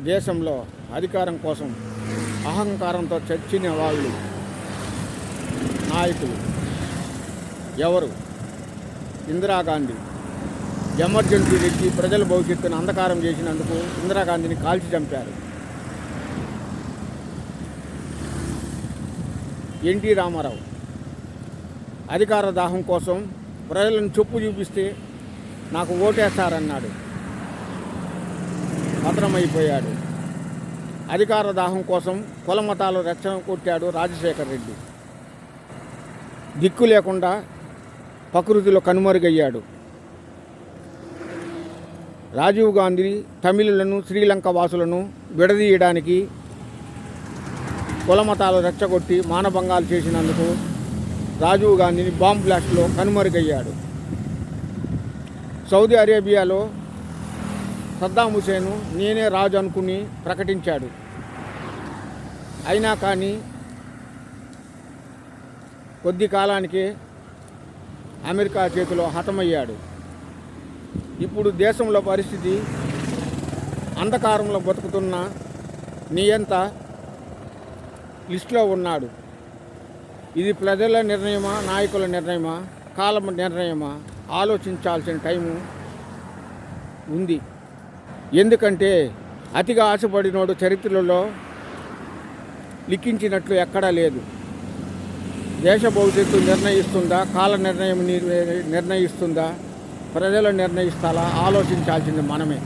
దేశంలో అధికారం కోసం అహంకారంతో చచ్చిన వాళ్ళు నాయకులు ఎవరు? ఇందిరాగాంధీ ఎమర్జెన్సీ తెచ్చి ప్రజల భవిష్యత్తును అంధకారం చేసినందుకు ఇందిరాగాంధీని కాల్చి చంపారు. ఎన్టీ రామారావు అధికార దాహం కోసం ప్రజలను చొప్పు చూపిస్తే నాకు ఓటేస్తారన్నాడు, పతనమైపోయాడు. అధికార దాహం కోసం కుల మతాలు రెచ్చగొట్టాడు రాజశేఖర్ రెడ్డి. దిక్కు లేకుండా ప్రకృతిలో కనుమరుగయ్యాడు. రాజీవ్ గాంధీ తమిళులను శ్రీలంక వాసులను విడదీయడానికి కుల మతాలు రెచ్చగొట్టి మానభంగాలు చేసినందుకు రాజీవ్ గాంధీని బాంబ్ బ్లాస్ట్లో కనుమరుగయ్యాడు. సౌదీ అరేబియాలో సద్దాం హుసేను నేనే రాజు అనుకుని ప్రకటించాడు. అయినా కానీ కొద్ది కాలానికే అమెరికా చేతిలో హతమయ్యాడు. ఇప్పుడు దేశంలో పరిస్థితి అంధకారంలో బతుకుతున్న నియంత లిస్టులో ఉన్నాడు. ఇది ప్రజల నిర్ణయమా, నాయకుల నిర్ణయమా, కాలం నిర్ణయమా ఆలోచించాల్సిన టైము ఉంది. ఎందుకంటే అతిగా ఆశపడినోడు చరిత్రలో లిఖించినట్లు ఎక్కడా లేదు. దేశ భవిష్యత్తు నిర్ణయిస్తుందా, కాల నిర్ణయం నిర్ణయిస్తుందా, ప్రజలు నిర్ణయిస్తారా ఆలోచించాల్సింది మనమే.